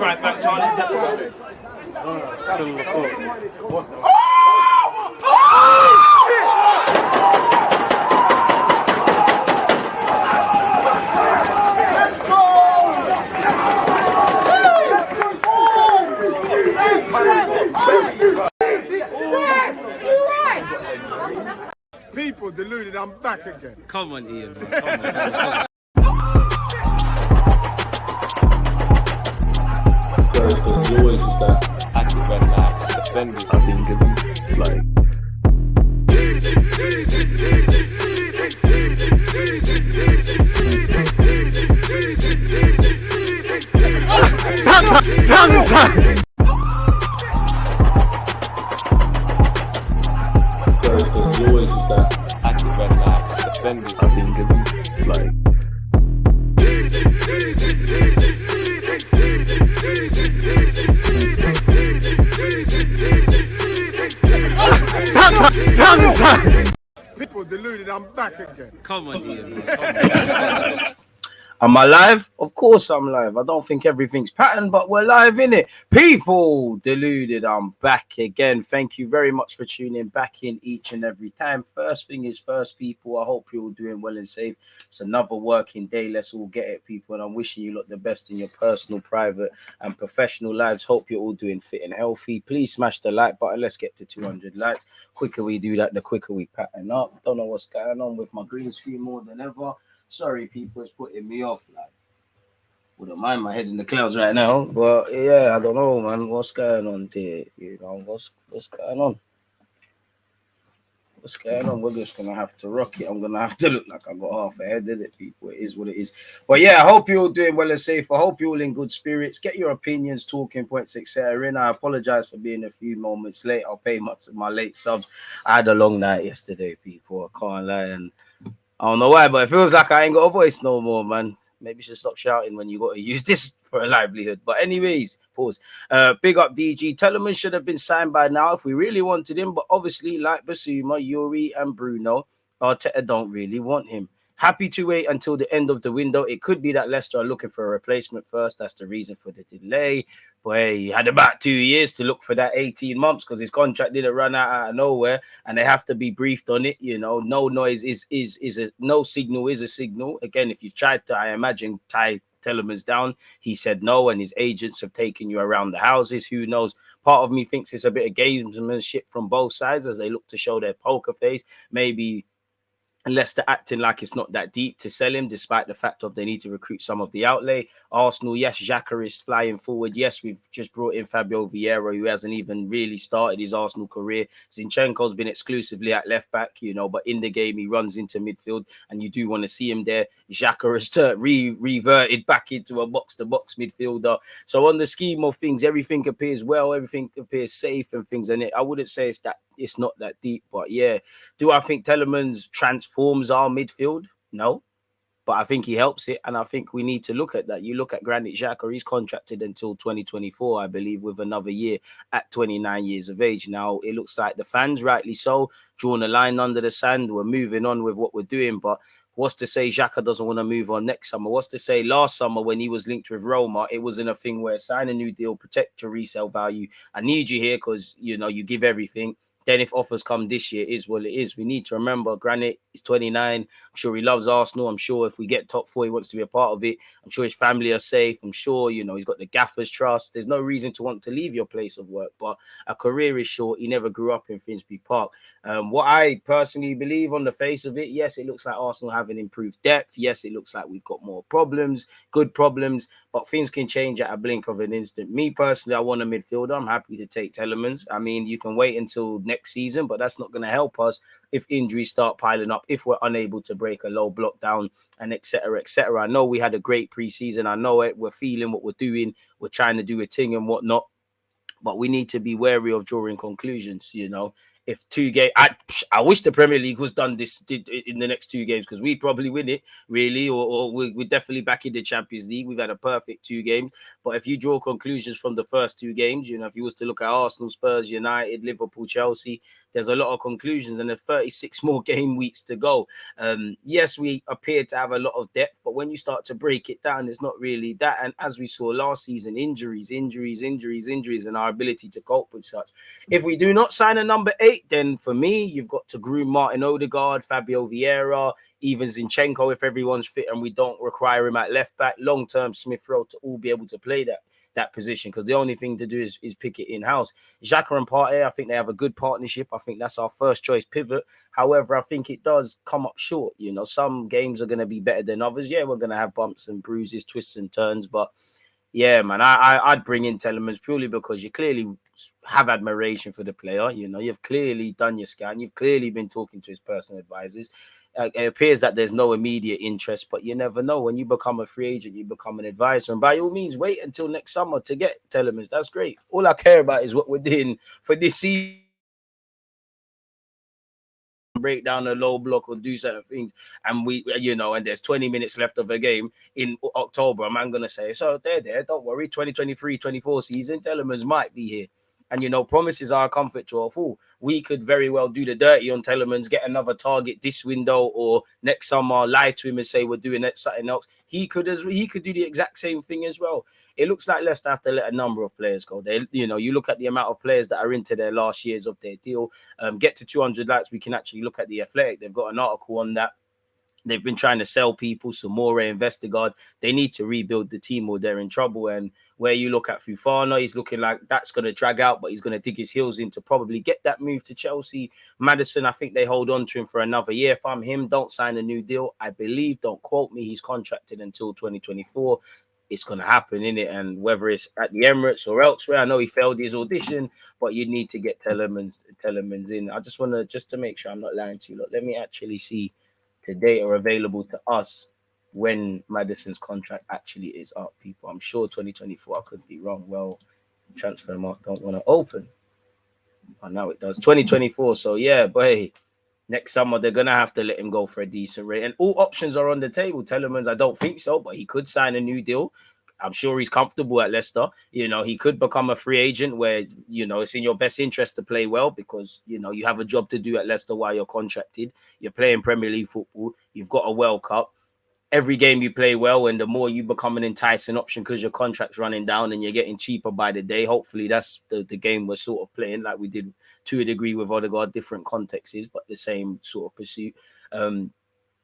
right back, Charlie. People deluded, I'm back again. Come on, Ian, man. Come on. There's always just that active red flag defending. I think it's like there's always just that active red flag defending. I think it's like People deluded, I'm back again. Come on, Ian, man. Come on. Am I live? Of course I'm live. I don't think everything's patterned, but we're live in it. People deluded, I'm back again. Thank you very much for tuning back in each and every time. First thing is first, people. I hope you're all doing well and safe. It's another working day. Let's all get it, people. And I'm wishing you lot the best in your personal, private, and professional lives. Hope you're all doing fit and healthy. Please smash the like button. Let's get to 200 likes. Quicker we do that, the quicker we pattern up. Don't know what's going on with my green screen more than ever. Sorry, people, it's putting me off. Like, wouldn't mind my head in the clouds right now, but yeah, I don't know, man. What's going on there? You know, what's going on? What's going on? We're just gonna have to rock it. I'm gonna have to look like I got half a head in it, people. It is what it is. But yeah, I hope you're all doing well and safe. I hope you're all in good spirits. Get your opinions, talking points, etc. in. I apologize for being a few moments late. I'll pay much of my late subs. I had a long night yesterday, people. I can't lie, and I don't know why, but it feels like I ain't got a voice no more, man. Maybe you should stop shouting when you got to use this for a livelihood. But anyways, pause. Big up DG. Tielemans should have been signed by now if we really wanted him. But obviously, like Basuma, Yuri, and Bruno, Arteta don't really want him. Happy to wait until the end of the window. It could be that Leicester are looking for a replacement first. That's the reason for the delay. But hey, he had about 2 years to look for that 18 months because his contract didn't run out of nowhere, and they have to be briefed on it. You know, no noise is a no signal is a signal. Again, if you've tried to, I imagine, tie Tielemans down, he said no, and his agents have taken you around the houses. Who knows? Part of me thinks it's a bit of gamesmanship from both sides as they look to show their poker face. Maybe unless they're acting like it's not that deep to sell him, despite the fact of they need to recruit some of the outlay. Arsenal, yes, Xhaka is flying forward. Yes, we've just brought in Fabio Vieira, who hasn't even really started his Arsenal career. Zinchenko's been exclusively at left back, you know, but in the game he runs into midfield, and you do want to see him there. Xhaka has reverted back into a box-to-box midfielder. So on the scheme of things, everything appears well, everything appears safe and things. And I wouldn't say it's not that deep, but yeah. Do I think Tielemans transforms our midfield? No, but I think he helps it, and I think we need to look at that. You look at Granit Xhaka, he's contracted until 2024, I believe, with another year at 29 years of age. Now, it looks like the fans, rightly so, drawn a line under the sand. We're moving on with what we're doing, but what's to say Xhaka doesn't want to move on next summer? What's to say last summer when he was linked with Roma, it wasn't a thing where sign a new deal, protect your resale value. I need you here because, you know, you give everything. Then if offers come this year, is what it is. We need to remember Granit is 29. I'm sure he loves Arsenal. I'm sure if we get top four, he wants to be a part of it. I'm sure his family are safe. I'm sure, you know, he's got the gaffer's trust. There's no reason to want to leave your place of work. But a career is short. He never grew up in Finsbury Park. What I personally believe on the face of it, yes, it looks like Arsenal have an improved depth. Yes, it looks like we've got more problems, good problems, but things can change at a blink of an instant. Me personally, I want a midfielder. I'm happy to take Tielemans. I mean, you can wait until next season, but that's not going to help us if injuries start piling up, if we're unable to break a low block down, and etc. etc. I know we had a great preseason. I know it. We're feeling what we're doing. We're trying to do a thing and whatnot, but we need to be wary of drawing conclusions. You know, if 2 games, I wish the Premier League was done in the next 2 games, because we'd probably win it, really, or we're definitely back in the Champions League. We've had a perfect 2 games. But if you draw conclusions from the first 2 games, if you was to look at Arsenal, Spurs, United, Liverpool, Chelsea, there's a lot of conclusions, and there's 36 more game weeks to go. Yes, we appear to have a lot of depth, but when you start to break it down, it's not really that. And as we saw last season, injuries, and our ability to cope with such. If we do not sign a number 8, then for me, you've got to groom Martin Odegaard, Fabio Vieira, even Zinchenko if everyone's fit and we don't require him at left back, long-term Smith Rowe, to all be able to play that position, because the only thing to do is pick it in-house. Xhaka and Partey, I think they have a good partnership. I think that's our first choice pivot. However, I think it does come up short. Some games are going to be better than others. Yeah, we're going to have bumps and bruises, twists and turns, but yeah, man, I'd bring in Tielemans purely because you clearly have admiration for the player. You've clearly done your scan. You've clearly been talking to his personal advisors. It appears that there's no immediate interest, but you never know. When you become a free agent, you become an advisor. And by all means, wait until next summer to get Tielemans. That's great. All I care about is what we're doing for this season. Break down a low block or do certain things, and and there's 20 minutes left of a game in October, a man gonna say, so they're there, don't worry, 2023-24 season, Tielemans might be here. And promises are a comfort to a fool. We could very well do the dirty on Tielemans, get another target this window or next summer, lie to him and say we're doing something else. He could do the exact same thing as well. It looks like Leicester have to let a number of players go. You look at the amount of players that are into their last years of their deal. Get to 200 likes, we can actually look at the Athletic. They've got an article on that. They've been trying to sell people, Samora, Vestergaard. They need to rebuild the team or they're in trouble. And where you look at Fofana, he's looking like that's going to drag out, but he's going to dig his heels in to probably get that move to Chelsea. Maddison, I think they hold on to him for another year. If I'm him, don't sign a new deal. I believe, don't quote me, he's contracted until 2024. It's going to happen, innit? And whether it's at the Emirates or elsewhere, I know he failed his audition, but you need to get Tielemans in. I just want to make sure I'm not lying to you. Look, let me actually see the data available to us when Maddison's contract actually is up, people. I'm sure 2024, I could be wrong. Well, transfer mark don't want to open. Oh, now it does. 2024. So yeah, boy, next summer they're gonna have to let him go for a decent rate. And all options are on the table. Tielemans, I don't think so, but he could sign a new deal. I'm sure he's comfortable at Leicester. He could become a free agent where, it's in your best interest to play well because, you have a job to do at Leicester while you're contracted. You're playing Premier League football. You've got a World Cup. Every game you play well, and the more you become an enticing option because your contract's running down and you're getting cheaper by the day. Hopefully that's the game we're sort of playing like we did to a degree with Odegaard, different contexts, but the same sort of pursuit.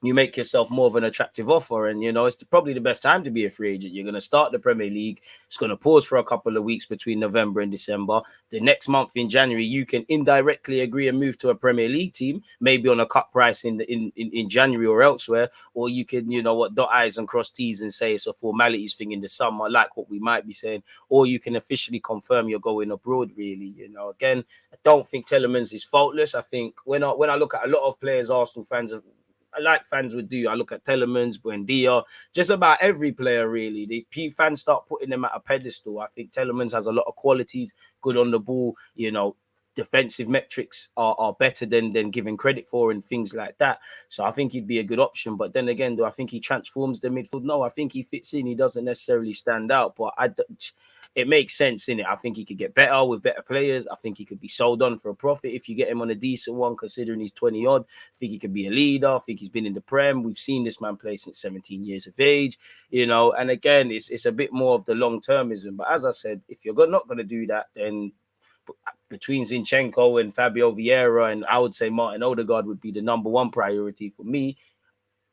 You make yourself more of an attractive offer. And, it's probably the best time to be a free agent. You're going to start the Premier League. It's going to pause for a couple of weeks between November and December. The next month in January, you can indirectly agree and move to a Premier League team, maybe on a cut price in January or elsewhere. Or you can, dot I's and cross T's and say it's a formalities thing in the summer, like what we might be saying. Or you can officially confirm you're going abroad, really. Again, I don't think Tielemans is faultless. I think when I look at a lot of players, Arsenal fans like fans would do. I look at Tielemans, Buendia, just about every player, really. The fans start putting them at a pedestal. I think Tielemans has a lot of qualities, good on the ball, defensive metrics are better than giving credit for and things like that. So I think he'd be a good option. But then again, do I think he transforms the midfield? No, I think he fits in. He doesn't necessarily stand out, but it makes sense, innit? I think he could get better with better players. I think he could be sold on for a profit if you get him on a decent one, considering he's 20 odd. I think he could be a leader. I think he's been in the Prem. We've seen this man play since 17 years of age, and again, it's a bit more of the long-termism. But as I said, if you're not going to do that, then between Zinchenko and Fabio Vieira, and I would say Martin Odegaard would be the number one priority for me.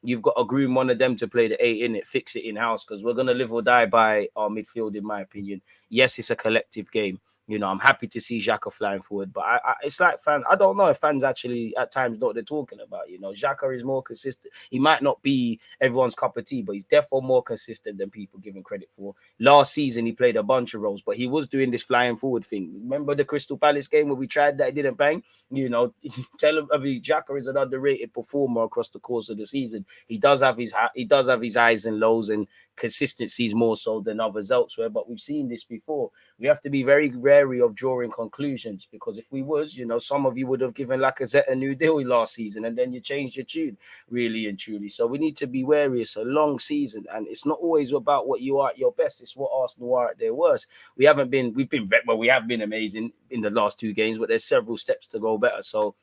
You've got to groom one of them to play the 8 in it, fix it in-house, because we're going to live or die by our midfield, in my opinion. Yes, it's a collective game. I'm happy to see Xhaka flying forward, but it's like fans. I don't know if fans actually at times know what they're talking about. Xhaka is more consistent. He might not be everyone's cup of tea, but he's definitely more consistent than people give him credit for. Last season, he played a bunch of roles, but he was doing this flying forward thing. Remember the Crystal Palace game where we tried that, it didn't bang? Xhaka is an underrated performer across the course of the season. He does have his highs and lows, and consistencies more so than others elsewhere, but we've seen this before. We have to be very rare wary of drawing conclusions, because if we was, you know, some of you would have given Lacazette a new deal last season and then you changed your tune, really and truly. So we need to be wary. It's a long season and it's not always about what you are at your best. It's what Arsenal are at their worst. We have been amazing in the last 2 games, but there's several steps to go better. So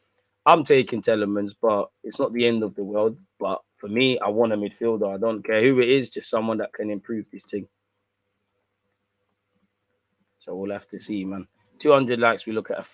I'm taking Tielemans, but it's not the end of the world. But for me, I want a midfielder. I don't care who it is, just someone that can improve this thing. So we'll have to see, man. 200 likes, we look at a